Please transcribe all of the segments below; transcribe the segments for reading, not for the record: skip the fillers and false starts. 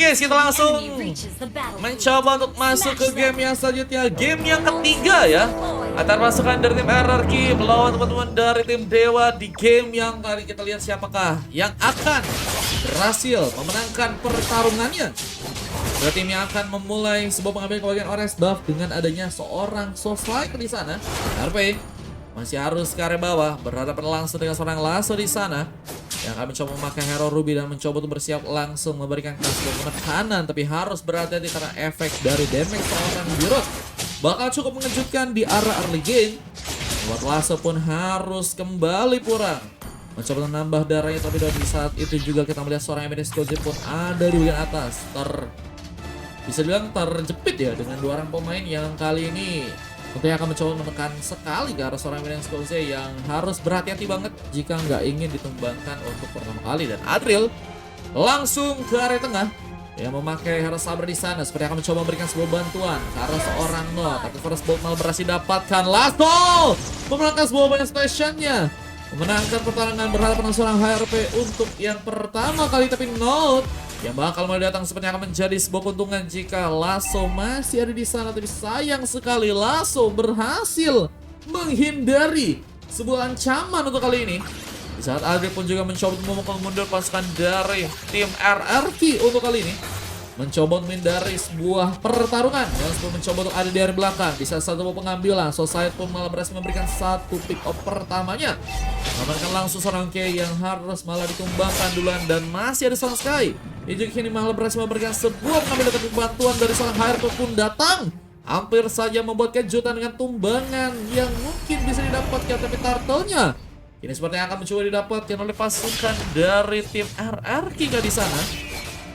guys, kita langsung mencoba untuk masuk ke game yang selanjutnya. Game yang ketiga ya, antar pasukan dari tim RRQ melawan teman-teman dari tim Dewa. Di game yang kali kita lihat siapakah yang akan berhasil memenangkan pertarungannya. Dua tim yang akan memulai sebuah pengambilan kebagian orange buff dengan adanya seorang Soulstrike di sana. RP masih harus ke area bawah, berhadapan langsung dengan seorang Lasso di sana yang akan mencoba memakai hero Ruby dan mencoba untuk bersiap langsung memberikan kasih penekanan, tapi harus berhati-hati karena efek dari damage seorang Birot bakal cukup mengejutkan di arah early game. Buat Lasso pun harus kembali pulang, mencoba menambah darahnya, tapi di saat itu juga kita melihat seorang Eminence Gozi pun ada di bagian atas, bisa dibilang terjepit ya dengan dua orang pemain yang kali ini tentunya akan mencoba menekan sekali ke arah seorang Eminence Gozi yang harus berhati-hati banget jika nggak ingin ditumbangkan untuk pertama kali. Dan Adriel langsung ke area tengah yang memakai hero sabar di sana seperti akan mencoba memberikan sebuah bantuan ke arah seorang No, tapi first bolt malah berhasil dapatkan. Lasso memenangkan sebuah banyak stationnya, memenangkan pertarungan berhadapan dengan seorang HRP untuk yang pertama kali, tapi Note yang bakal mulai datang sepertinya akan menjadi sebuah keuntungan jika Lasso masih ada di sana. Tapi sayang sekali Lasso berhasil menghindari sebuah ancaman untuk kali ini. Di saat Adri pun juga mencoba untuk memukul mundur pasukan dari tim RRQ untuk kali ini, mencoba menghindari sebuah pertarungan yang mencoba untuk ada di area belakang. Di saat satu pengambilan, Society pun malah berhasil memberikan satu pick up pertamanya, mengamankan langsung seorang Kay yang harus malah ditumbangkan duluan. Dan masih ada seorang Sky yang juga kini malah berhasil memberikan sebuah pengambilan, tapi bantuan dari seorang HRP pun datang, hampir saja membuat kejutan dengan tumbangan yang mungkin bisa didapatkan, tapi turtle-nya ini sepertinya akan mencoba didapatkan oleh pasukan dari tim RRQ di sana,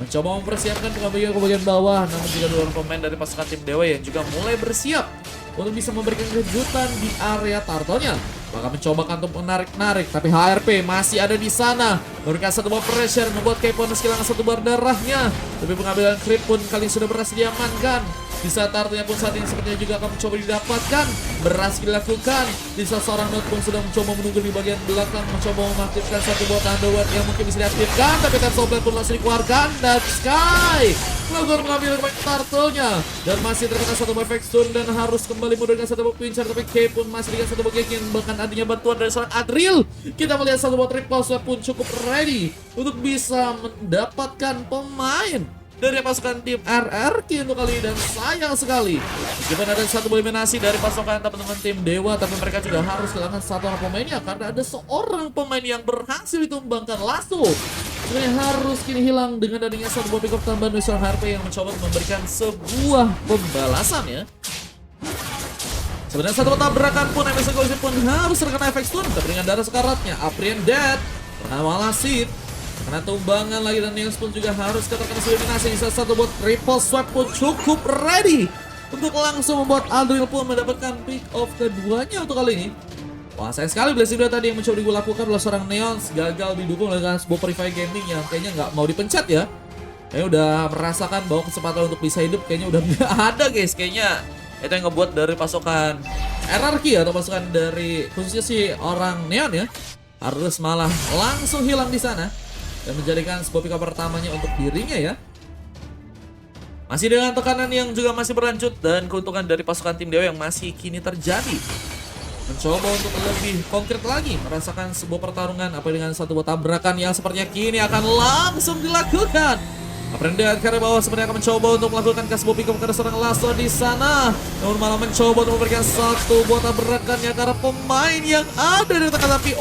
mencoba mempersiapkan pengambilan ke bagian bawah. Namun juga dua orang pemain dari pasukan tim Dewa yang juga mulai bersiap untuk bisa memberikan kejutan di area turtle-nya, bakal mencoba untuk menarik-narik, tapi HRP masih ada di sana, memberikan satu bar pressure, membuat Kepon kehilangan satu bar darahnya, tapi pengambilan creep pun kali ini sudah berhasil diamankan. Di saat turtle-nya pun saat ini sepertinya juga akan mencoba didapatkan, berhasil dilakukan. Di saat seorang Note pun sudah mencoba menunggu di bagian belakang, mencoba mengaktifkan satu buat underworld yang mungkin bisa diaktifkan, tapi Tensor Blade pun langsung dikeluarkan. Dan Sky melakukan pengambilan kepada turtle-nya dan masih terkena satu efek stun dan harus kembali mundur dengan satu buat pincar, tapi K pun masih dengan satu buat yang bahkan adanya bantuan dari seorang Adriel. Kita melihat satu buat triple swap pun cukup ready untuk bisa mendapatkan pemain dari pasukan tim RRQ untuk kali ini. Dan sayang sekali meskipun ada satu eliminasi dari pasukan teman-teman tim Dewa, tapi mereka juga harus kehilangan satu orang pemainnya karena ada seorang pemain yang berhasil ditumbangkan. Lasso sebenarnya harus kini hilang dengan adanya satu buah pick up tambahan dari seorang HRP yang mencoba memberikan sebuah pembalasan ya. Sebenarnya satu tabrakan pun Eminence Gozi pun harus terkena efek stun, tapi dengan darah sekaratnya Aprian dead, malah Sid karena tumbangan lagi, dan Niels pun juga harus terkena eliminasi. Di saat satu buat triple swap pun cukup ready untuk langsung membuat Adriel pun mendapatkan pick off keduanya untuk kali ini. Wah, sayang sekali blessing tadi yang mencoba dilakukan oleh seorang Neons gagal didukung oleh sebuah Purify Gaming yang kayaknya nggak mau dipencet ya. Kayaknya udah merasakan bahwa kesempatan untuk bisa hidup kayaknya udah nggak ada guys. Kayaknya itu yang ngebuat dari pasukan RRQ atau pasukan dari khususnya si orang Neon ya harus malah langsung hilang di sana dan menjadikan sebuah pick up pertamanya untuk dirinya ya. Masih dengan tekanan yang juga masih berlanjut dan keuntungan dari pasukan tim Dewa yang masih kini terjadi, mencoba untuk lebih konkret lagi merasakan sebuah pertarungan apa dengan satu buah tabrakan yang sepertinya kini akan langsung dilakukan. Aprenda ke bawah sebenarnya akan mencoba untuk melakukan sebuah pick up ke seorang Lasso di sana, namun malah mencoba untuk memberikan satu buah tabrakannya ke arah pemain yang ada di tengah, tapi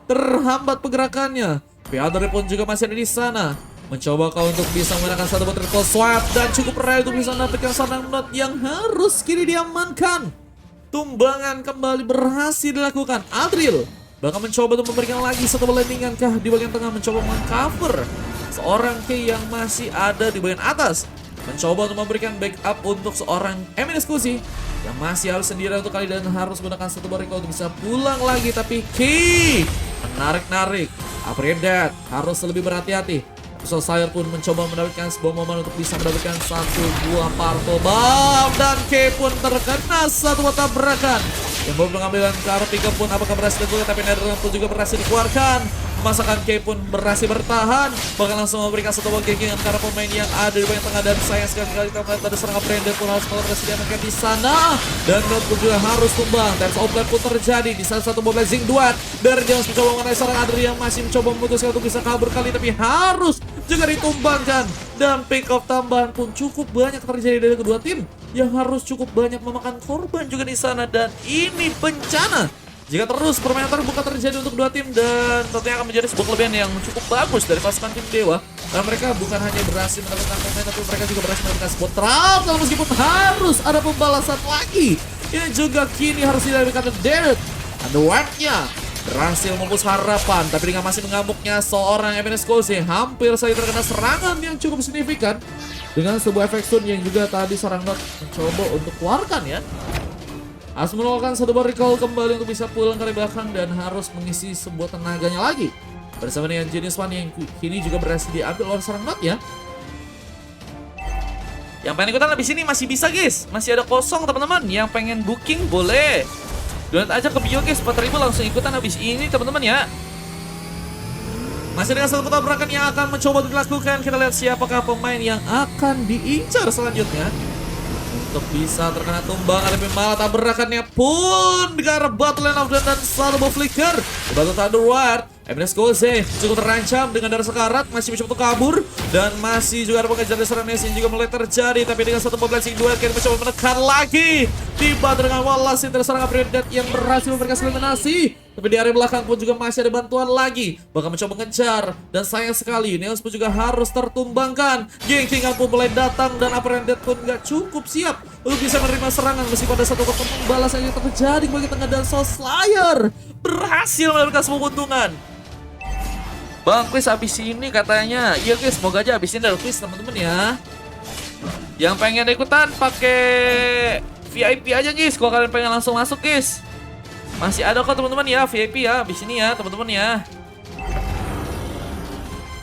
terhambat pergerakannya. Piadori pun juga masih ada di sana, mencoba kau untuk bisa menggunakan satu buah triple swap dan cukup rare untuk bisa mendapatkan seorang Note yang harus kini diamankan. Tumbangan kembali berhasil dilakukan. Adriel bahkan mencoba untuk memberikan lagi satu landingan kah di bagian tengah, mencoba mengcover seorang K yang masih ada di bagian atas, mencoba untuk memberikan backup untuk seorang Eminence Gozi yang masih harus sendiri untuk kali dan harus menggunakan satu barricade untuk bisa pulang lagi, tapi K menarik-narik. Aprenda harus lebih berhati-hati. Society pun mencoba mendapatkan sebuah momen untuk bisa mendapatkan satu buah purple bomb, dan K pun terkena satu buah tabrakan yang baru pengambilan ke arah pick up pun apakah berhasil dilakukan, tapi Netherlands pun juga berhasil dikeluarkan, Masakan K pun berhasil bertahan, bahkan langsung memberikan satu buah genggengan karena pemain yang ada di bagian tengah. Dan sayang sekali kita melihat ada serangan Brandon pun harus melakukan diamankan di sana. Dan Node pun juga harus tumbang. Times of Life pun terjadi di salah satu mobil Blazing Duat. Dari Jones mencoba mengenai seorang Adri yang masih mencoba memutuskan untuk bisa kabur kali, tapi harus juga ditumbangkan. Dan pick off tambahan pun cukup banyak terjadi dari kedua tim yang harus cukup banyak memakan korban juga di sana. Dan ini bencana jika terus permainan terbuka terjadi untuk dua tim, dan tentunya akan menjadi sebuah kelebihan yang cukup bagus dari pasukan tim Dewa. Karena mereka bukan hanya berhasil mendapatkan pemain, tapi mereka juga berhasil mendapatkan sebuah trouble, meskipun harus ada pembalasan lagi. Ini juga kini harus dilakukan Derek. Underward-nya berhasil membus harapan, tapi dengan masih mengamuknya seorang MNS Kose hampir saja terkena serangan yang cukup signifikan dengan sebuah efek stun yang juga tadi seorang Not mencoba untuk keluarkan ya. Harus menolakkan satu bar recall kembali untuk bisa pulang ke belakang dan harus mengisi sebuah tenaganya lagi bersama dengan Genius One yang kini juga berhasil diambil oleh seorang Not ya. Yang pengen ikutan habis ini masih bisa guys, masih ada kosong teman-teman. Yang pengen booking boleh donat aja ke bio guys, 4.000 langsung ikutan habis ini teman-teman ya. Masih dengan satu tabrakan yang akan mencoba dilakukan. Kita lihat siapakah pemain yang akan diincar selanjutnya untuk bisa terkena tumbang. Ada malah tabrakannya pun ke arah Battle of Death dan satu buah flicker Battle Thunderward. MNS Kose cukup terancam dengan darah sekarat, masih mencoba untuk kabur, dan masih juga ada pengejar dari serangan yang juga mulai terjadi. Tapi dengan satu blessing duel kini mencoba menekan lagi, tiba dengan Wallace dari serangan Predat yang berhasil memberikan eliminasi. Tapi di area belakang pun juga masih ada bantuan lagi, bahkan mencoba mengejar, dan sayang sekali Neos pun juga harus tertumbangkan. Gengkingan pun mulai datang dan Predat pun gak cukup siap untuk bisa menerima serangan, meski pada satu pembalasan yang terjadi bagi tengah, dan Soul Slayer berhasil mendapatkan sebuah keuntungan. Bang, quiz habis ini katanya. Iya guys, semoga aja habis ini ada quiz teman-teman ya. Yang pengen ikutan pakai VIP aja guys. Kalau kalian pengen langsung masuk guys, masih ada kok teman-teman ya VIP ya habis ini ya teman-teman ya.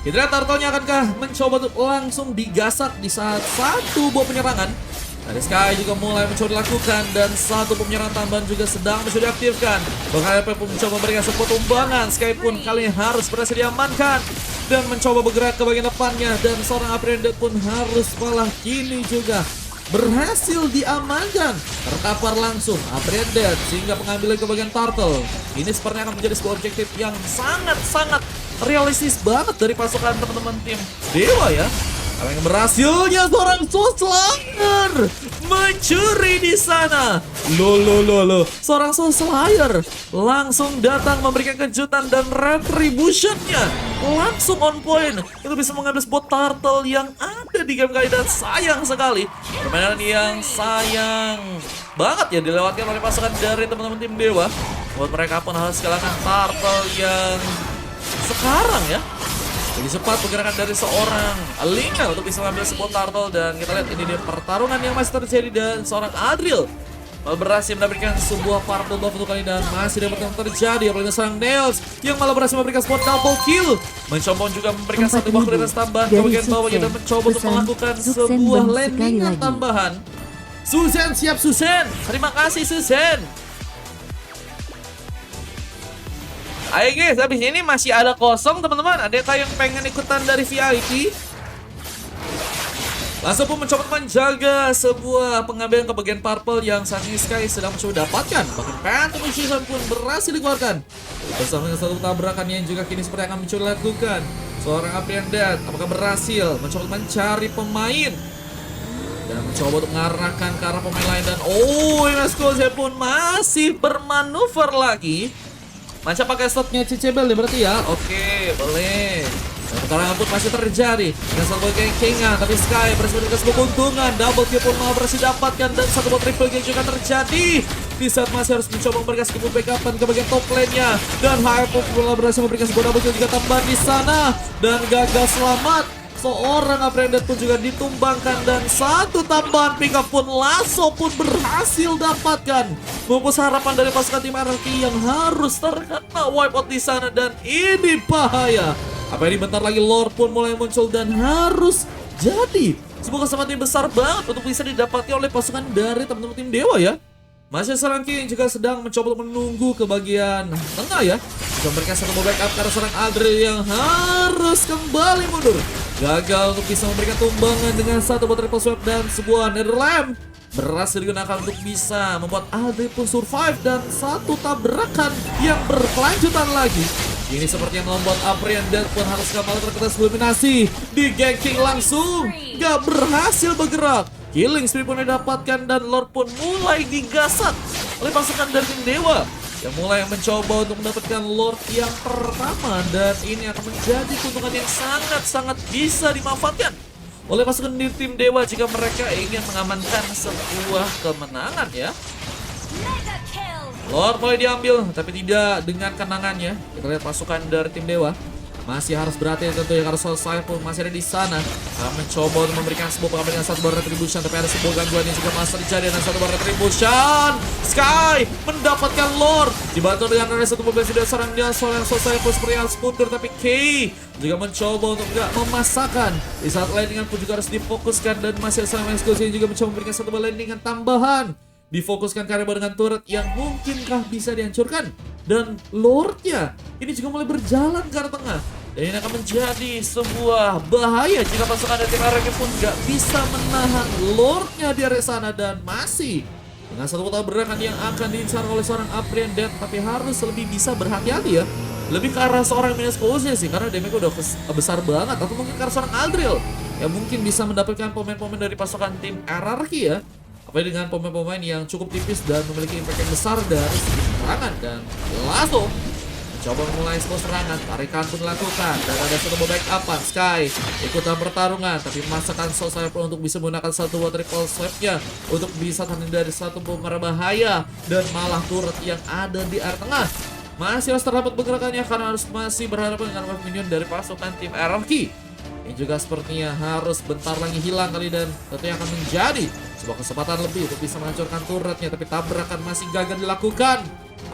Kita lihat turtle-nya akankah mencoba untuk langsung digasak di saat satu buah penyerangan. Dari Sky juga mulai mencoba dilakukan, dan satu penyerangan tambahan juga sedang mencoba diaktifkan. Bahkan pun mencoba memberikan sebuah tumbangan. Sky pun kali ini harus berhasil diamankan dan mencoba bergerak ke bagian depannya, dan seorang Aprended pun harus malah kini juga berhasil diamankan. Terkapar langsung Aprended sehingga pengambilan ke bagian turtle. Ini sepertinya akan menjadi sebuah objektif yang sangat-sangat realistis banget dari pasukan teman-teman tim Dewa ya. Yang berhasilnya seorang Soul Slayer mencuri di sana. Loh. Seorang Soul Slayer langsung datang memberikan kejutan, dan retributionnya langsung on point. Itu bisa mengambil sebuah turtle yang ada di game kali, dan sayang sekali permainan yang sayang banget ya dilewatkan oleh pasukan dari teman-teman tim Dewa. Buat mereka pun harus kehilangan turtle yang sekarang ya. Jadi cepat pergerakan dari seorang Alina untuk bisa mengambil sebuah turtle, dan kita lihat ini dia pertarungan yang masih terjadi, dan seorang Adriel malah berhasil mendapatkan sebuah purple buff untuk kali, dan masih dapat yang terjadi apalagi seorang Nails yang malah berhasil memberikan sebuah double kill. Mencoba juga memberikan satu buah kualitas tambahan ke bagian bawahnya, dan mencoba untuk melakukan sebuah landingan tambahan. Susan siap Susan, terima kasih Susan. Ayo guys, habis ini masih ada kosong teman-teman. Adakah yang pengen ikutan dari VIP? Langsung pun mencoba menjaga sebuah pengambilan ke bagian purple yang saat ini Sky sedang mencoba dapatkan. Bahkan Phantom Season pun berhasil dikeluarkan bersama dengan satu tabrakan yang juga kini seperti akan mencoba dilakukan. Seorang Aprended apakah berhasil mencoba mencari pemain dan mencoba untuk mengarahkan ke arah pemain lain, dan Inescoze pun masih bermanuver lagi. Macam pakai slotnya Cicebel ya berarti ya. Oke, boleh. Dan pertarungan pun masih terjadi dengan satu gengkingan, tapi Sky berhasil mendapatkan sebuah keuntungan. Double kill pun mau berhasil dapatkan, dan satu buah triple kill juga terjadi di saat masih harus mencoba memberikan sebuah backupan ke bagian top lane-nya. Dan Hype pun berhasil memberikan sebuah double kill juga tambahan di sana, dan gagal selamat. Seorang Aprended pun juga ditumbangkan, dan satu tambahan pick up pun Lasso pun berhasil dapatkan. Memupus harapan dari pasukan tim RRQ yang harus terkena wipe out di sana, dan ini bahaya. Apa ini bentar lagi Lord pun mulai muncul, dan harus jadi sebuah kesempatan yang besar banget untuk bisa didapati oleh pasukan dari teman-teman tim Dewa ya. Masih seorang King juga sedang mencoba menunggu ke bagian tengah ya. memberikan satu backup karena seorang Adriel yang harus kembali mundur. Gagal untuk bisa memberikan tumbangan dengan satu buat triple swipe dan sebuah Netherlamp. Berhasil digunakan untuk bisa membuat Adriel pun survive dan satu tabrakan yang berkelanjutan lagi. Ini sepertinya membuat Aprian Dead pun harus kembali terketas eliminasi. Di ganking langsung, gak berhasil bergerak. Killing spree pun didapatkan dan Lord pun mulai digasak oleh pasukan dari tim Dewa yang mulai mencoba untuk mendapatkan Lord yang pertama, dan ini akan menjadi keuntungan yang sangat-sangat bisa dimanfaatkan oleh pasukan di tim Dewa jika mereka ingin mengamankan sebuah kemenangan ya. Lord mulai diambil tapi tidak dengan kenangannya. Kita lihat pasukan dari tim Dewa masih harus berhati-hati tentunya karena selesai pun masih ada di sana. Mencoba untuk memberikan sebuah pengambilan satu bar retribution, tapi ada sebuah gangguan yang juga masih terjadi dan satu bar retribution. Sky mendapatkan Lord dibantu dengan ada satu mobil sudah seorang dia yang selesai pun seperti harus mundur, tapi Kay juga mencoba untuk tidak memasakkan. Di saat landingan pun juga harus difokuskan dan masih ada seorang eksklusif yang juga mencoba memberikan satu landingan tambahan. Difokuskan karena dengan turret yang mungkinkah bisa dihancurkan. Dan Lordnya ini juga mulai berjalan ke arah tengah. Dan ini akan menjadi sebuah bahaya jika pasukan dari tim RRQ pun gak bisa menahan Lordnya di area sana. Dan masih dengan satu tabrakan yang akan diincar oleh seorang Aprian Dead, tapi harus lebih bisa berhati-hati ya. Lebih ke arah seorang minus pose sih, karena damage udah besar banget. Atau mungkin ke arah seorang Adriel yang mungkin bisa mendapatkan pemain-pemain dari pasukan tim RRQ ya. Apalagi dengan pemain-pemain yang cukup tipis dan memiliki impact yang besar dari segi serangan. Dan langsung mencoba memulai sebuah serangan, tarikan pun dilakukan dan ada satu backupan. Sky ikutan pertarungan tapi memaksakan selesai untuk bisa menggunakan satu buat triple swipe-nya untuk bisa terhindar dari satu bomber bahaya dan malah turret yang ada di area tengah masih harus terdapat pergerakannya karena harus masih berhadapan dengan wave minion dari pasukan tim RRQ. Ini juga sepertinya harus bentar lagi hilang kali, dan tentunya akan menjadi sebuah kesempatan lebih untuk bisa menghancurkan turretnya, tapi tabrakan masih gagal dilakukan.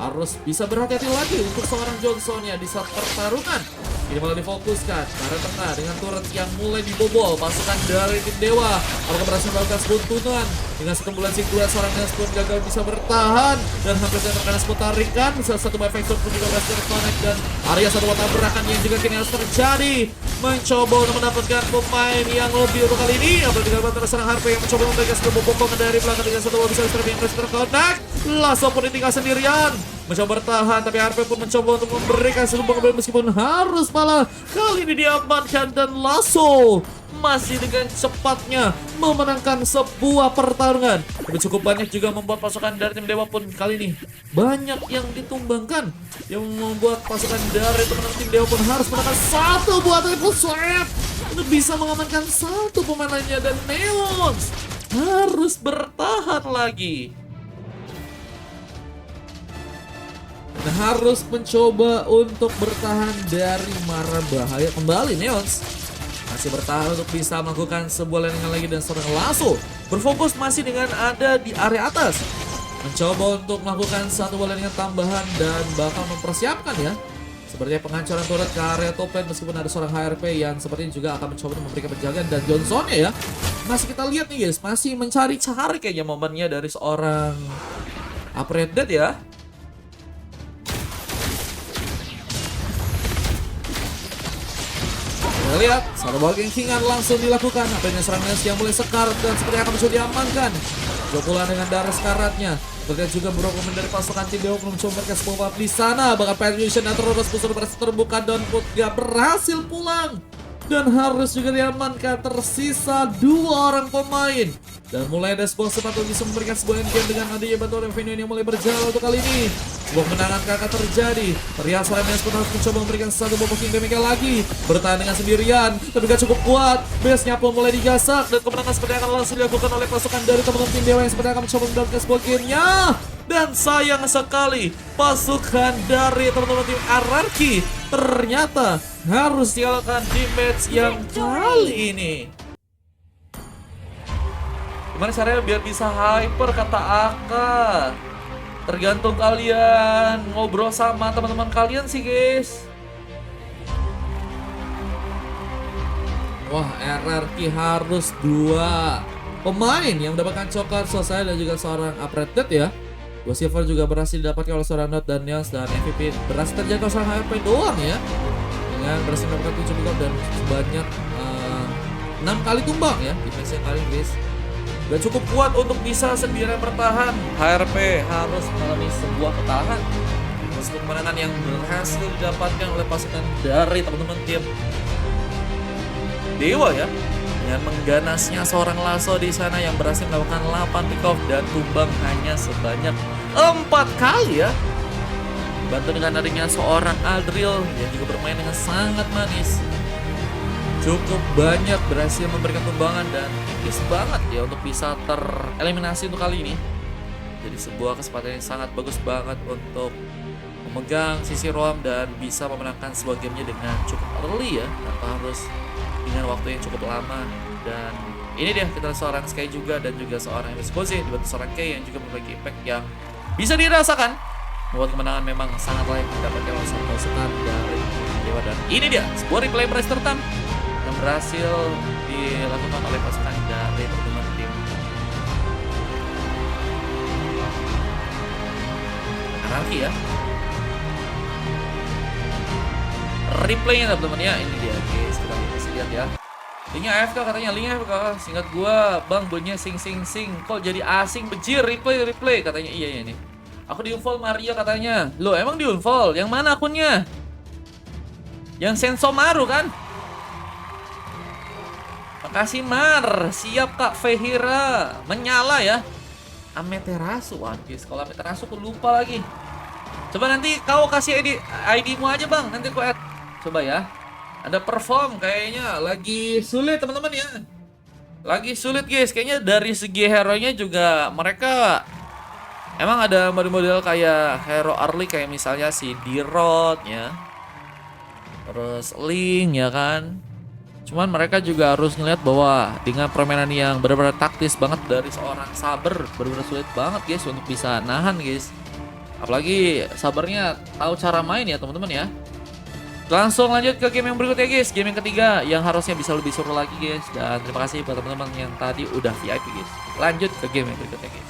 Harus bisa berhati-hati lagi untuk seorang Johnson ya di saat pertarungan. Ini malah difokuskan ke arah tengah dengan turret yang mulai dibobol pasukan dari tim Dewa. Apakah berhasil melakukan buntunan dengan satu bulan dua seorang Nes pun gagal bisa bertahan dan hampir saja terkena sebuah tarikan. Salah satu Byfactor pun juga berhasil terconnect dan area satu tabrakan yang juga kini harus terjadi. Mencoba untuk mendapatkan pemain yang lebih untuk kali ini. Apalagi dengan seorang Harpe yang mencoba memberikan sebuah bombongan dari belakang dengan satu bisa terconnect. Langsung pun ditinggal sendirian. Mencoba bertahan tapi Harpe pun mencoba untuk memberikan sebuah kembali meskipun harus malah kali ini diamankan dan Lasso masih dengan cepatnya memenangkan sebuah pertarungan. Tapi cukup banyak juga membuat pasukan dari tim Dewa pun kali ini banyak yang ditumbangkan, yang membuat pasukan dari teman tim Dewa pun harus menekan satu buah triple swipe untuk bisa mengamankan satu pemain lainnya, dan Neons harus bertahan lagi. Dan harus mencoba untuk bertahan dari mara bahaya kembali. Neons masih bertahan untuk bisa melakukan sebuah landingan lagi dan seorang Lasso berfokus masih dengan ada di area atas. Mencoba untuk melakukan satu landingan tambahan dan bakal mempersiapkan ya. Sepertinya penghancuran turret ke area top lane meskipun ada seorang HRP yang sepertinya juga akan mencoba memberikan penjagaan, dan Johnsonnya ya. Masih kita lihat nih guys, masih mencari-cari kayaknya momennya dari seorang Aprian Dead ya. Kita lihat, satu ball gankingan langsung dilakukan. Apanya serangan yang mulai sekarat dan sepertinya akan mencoba diamankan. Jokulan dengan darah sekaratnya. Terlihat juga beberapa pemain dari pasukan tim Dewa belum mencoba mereka sebuah di sana. Bahkan Penetration dan terus busur berhasil terbuka dan put gak berhasil pulang. Dan harus juga diamankan, tersisa dua orang pemain. Dan mulai ada sebuah sepatu bisa memberikan sebuah endgame dengan adanya bantuan Revenue yang mulai berjalan untuk kali ini. Sebuah kemenangan kakak terjadi. Terlihat Slam Ness pun harus mencoba memberikan satu bomba king damage lagi. Bertahan dengan sendirian, tapi gak cukup kuat. Base-nya pun mulai digasak dan kemenangan seperti akan langsung dilakukan oleh pasukan dari teman-teman tim Dewa yang seperti akan mencoba mendapatkan sebuah game-nya. Dan sayang sekali, pasukan dari teman-teman tim RRQ ternyata harus dikalahkan di match yang kali ini. Gimana caranya biar bisa hyper, kata Aka? Tergantung kalian ngobrol sama teman-teman kalian sih guys. Wah, RRQ harus dua pemain yang mendapatkan coklat selesai dan juga seorang upgraded ya. Ghost Silver juga berhasil didapatkan oleh seorang Not Daniels dan MVP berhasil terjangkau seorang HP doang ya. Dengan berhasil mendapatkan 7 pick up dan sebanyak 6 kali tumbang ya defense yang kali guys. Gak cukup kuat untuk bisa sendirian bertahan. HRP harus mengalami sebuah ketahan. Meskipun kemenangan yang berhasil didapatkan oleh pasukan dari teman-teman tim Dewa ya, dengan mengganasnya seorang Lasso di sana yang berhasil melakukan 8 pick off dan tumbang hanya sebanyak 4 kali ya. Bantu dengan adanya seorang Aldril yang juga bermain dengan sangat manis. Cukup banyak berhasil memberikan tumbangan dan tipis banget ya untuk bisa tereliminasi untuk kali ini. Jadi sebuah kesempatan yang sangat bagus banget untuk memegang sisi Roam dan bisa memenangkan sebuah gamenya dengan cukup early ya, tanpa harus dengan waktu yang cukup lama. Dan ini dia kita seorang Sky juga dan juga seorang Viscosi dibantu seorang K yang juga memiliki impact yang bisa dirasakan, membuat kemenangan memang sangat layak didapatkan oleh sang pasukan dari Dewa. Dan ini dia sebuah replay press tertam yang berhasil dilakukan oleh pasukan dari teman-teman tim Anarki ya. Replaynya teman-teman ya, ini dia guys, kita bisa lihat ya. Linknya AFK katanya, linknya AFK. Singkat gua, bang bunyinya sing kok jadi asing bejir, replay katanya. Iya ini. Aku di-unfollow Mario katanya. Loh emang di-unfollow? Yang mana akunnya? Yang Sensomaru kan? Makasih Mar, siap Kak Fehira. Menyala ya. Amaterasu, wah guys, kalau Amaterasu aku lupa lagi. Coba nanti kau kasih ID-mu aja bang, nanti aku add. Coba ya. Ada perform kayaknya lagi sulit teman-teman ya. Lagi sulit guys, kayaknya dari segi hero-nya juga mereka emang ada model-model kayak hero early kayak misalnya si D-Rod ya. Terus Link ya kan. Cuman mereka juga harus ngeliat bahwa dengan permainan yang benar-benar taktis banget dari seorang Saber, benar-benar sulit banget guys untuk bisa nahan guys. Apalagi Sabernya tahu cara main ya teman-teman ya. Langsung lanjut ke game yang berikutnya guys, game yang ketiga yang harusnya bisa lebih seru lagi guys. Dan terima kasih buat teman-teman yang tadi udah VIP guys. Lanjut ke game yang berikutnya guys.